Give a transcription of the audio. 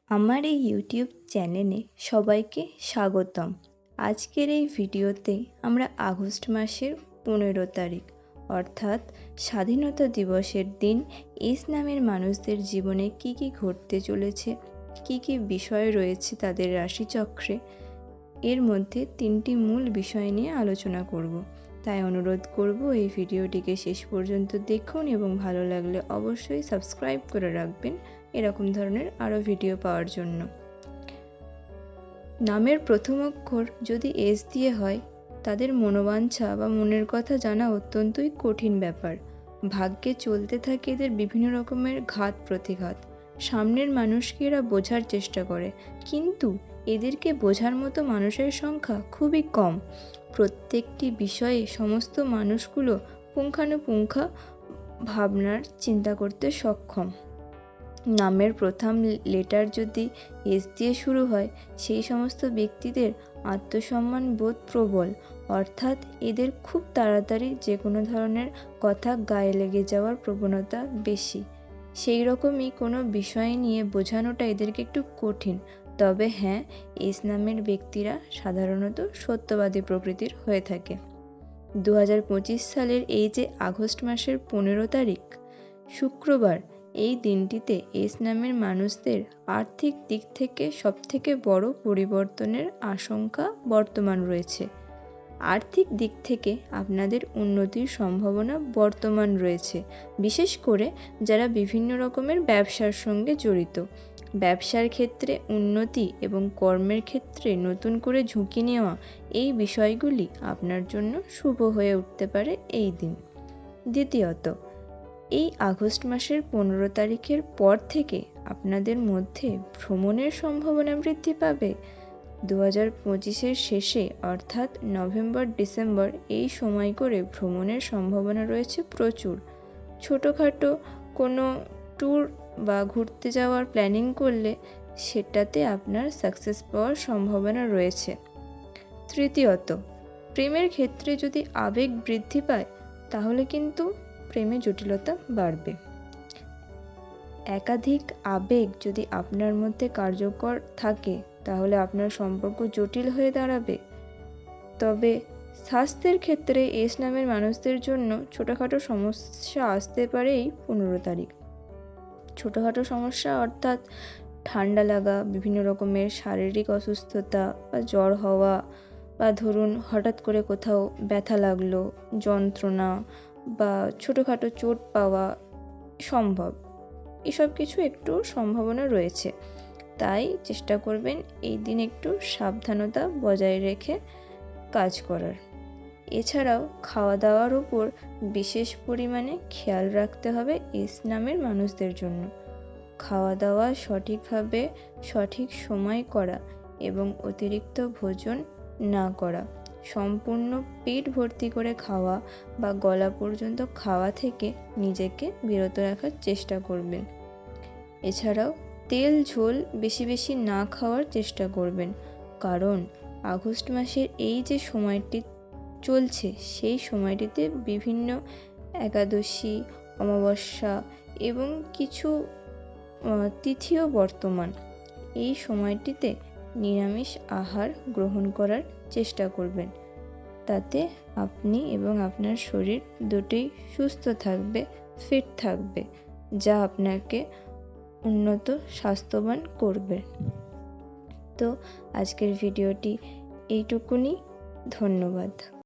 আমার এই ইউটিউব চ্যানেলে সবাইকে স্বাগতম। আজকের এই ভিডিওতে আমরা আগস্ট মাসের 15 তারিখ অর্থাৎ স্বাধীনতা দিবসের দিন এস নামের মানুষদের জীবনে কী কী ঘটতে চলেছে, কী কী বিষয় রয়েছে তাদের রাশিচক্রে, এর মধ্যে 3টি মূল বিষয় নিয়ে আলোচনা করব। তাই অনুরোধ করব এই ভিডিওটিকে শেষ পর্যন্ত দেখুন এবং ভালো লাগলে অবশ্যই সাবস্ক্রাইব করে রাখবেন এরকম ধরনের আরও ভিডিও পাওয়ার জন্য। নামের প্রথম অক্ষর যদি এস দিয়ে হয় তাদের মনোবাঞ্ছা বা মনের কথা জানা অত্যন্তই কঠিন ব্যাপার। ভাগ্যে চলতে থাকে এদের বিভিন্ন রকমের ঘাত প্রতিঘাত। সামনের মানুষকে এরা বোঝার চেষ্টা করে, কিন্তু এদেরকে বোঝার মতো মানুষের সংখ্যা খুবই কম। প্রত্যেকটি বিষয়ে সমস্ত মানুষগুলো পুঙ্খানুপুঙ্খা ভাবনার চিন্তা করতে সক্ষম। নামের প্রথম লেটার যদি এস দিয়ে শুরু হয় সেই সমস্ত ব্যক্তিদের আত্মসম্মান বোধ প্রবল, অর্থাৎ এদের খুব তাড়াতাড়ি যে কোনো ধরনের কথা গায়ে লেগে যাওয়ার প্রবণতা বেশি। সেই রকমই কোনো বিষয় নিয়ে বোঝানোটা এদেরকে একটু কঠিন। তবে হ্যাঁ, এস নামের ব্যক্তিরা সাধারণত সত্যবাদী প্রকৃতির হয়ে থাকে। 2025 সালের এই যে আগস্ট মাসের 15 তারিখ শুক্রবার, এই দিনটিতে এস নামের মানুষদের আর্থিক দিক থেকে সবথেকে বড় পরিবর্তনের আশঙ্কা বর্তমান রয়েছে। আর্থিক দিক থেকে আপনাদের উন্নতির সম্ভাবনা বর্তমান রয়েছে, বিশেষ করে যারা বিভিন্ন রকমের ব্যবসার সঙ্গে জড়িত। ব্যবসার ক্ষেত্রে উন্নতি এবং কর্মের ক্ষেত্রে নতুন করে ঝুঁকি নেওয়া, এই বিষয়গুলি আপনার জন্য শুভ হয়ে উঠতে পারে এই দিন। দ্বিতীয়ত, এই আগস্ট মাসের 15 তারিখের পর থেকে আপনাদের মধ্যে ভ্রমণের সম্ভাবনা বৃদ্ধি পাবে। 2025-এর শেষে অর্থাৎ নভেম্বর ডিসেম্বর এই সময় করে ভ্রমণের সম্ভাবনা রয়েছে প্রচুর। ছোটোখাটো কোনো ট্যুর বা ঘুরতে যাওয়ার প্ল্যানিং করলে সেটাতে আপনার সাকসেস পাওয়ার সম্ভাবনা রয়েছে। তৃতীয়ত, প্রেমের ক্ষেত্রে যদি আবেগ বৃদ্ধি পায় তাহলে কিন্তু প্রেমে জটিলতা বাড়বে। একাধিক আবেগ যদি আপনার মধ্যে কার্যকর থাকে তাহলে আপনার সম্পর্ক জটিল হয়ে দাঁড়াবে। তবে স্বাস্থ্যের ক্ষেত্রে এস নামের মানুষদের জন্য ছোটোখাটো সমস্যা আসতে পারে এই 15 তারিখ। ছোটোখাটো সমস্যা অর্থাৎ ঠান্ডা লাগা, বিভিন্ন রকমের শারীরিক অসুস্থতা বা জ্বর হওয়া, বা ধরুন হঠাৎ করে কোথাও ব্যথা লাগলো, যন্ত্রণা বা ছোটোখাটো চোট পাওয়া সম্ভব। এসব কিছু একটু সম্ভাবনা রয়েছে, তাই চেষ্টা করবেন এই দিন একটু সাবধানতা বজায় রেখে কাজ করার। এছাড়াও খাওয়া দাওয়ার উপর বিশেষ পরিমাণে খেয়াল রাখতে হবে এস নামের মানুষদের জন্য। খাওয়া দাওয়া সঠিকভাবে সঠিক সময় করা এবং অতিরিক্ত ভোজন না করা, সম্পূর্ণ পেট ভর্তি করে খাওয়া বা গলা পর্যন্ত খাওয়া থেকে নিজেকে বিরত রাখার চেষ্টা করবেন। এছাড়াও তেল ঝোল বেশি বেশি না খাওয়ার চেষ্টা করবেন, কারণ আগস্ট মাসের এই যে সময়টি চলছে সেই সময়টিতে বিভিন্ন একাদশী, অমাবস্যা এবং কিছু তিথিও বর্তমান। এই সময়টিতে নিরামিষ আহার গ্রহণ করার চেষ্টা করবেন, তাতে আপনি এবং আপনার শরীর দুটোই সুস্থ থাকবে, ফিট থাকবে, যা আপনাকে উন্নত স্বাস্থ্যবান করবে। তো আজকের ভিডিওটি এইটুকুনি। ধন্যবাদ।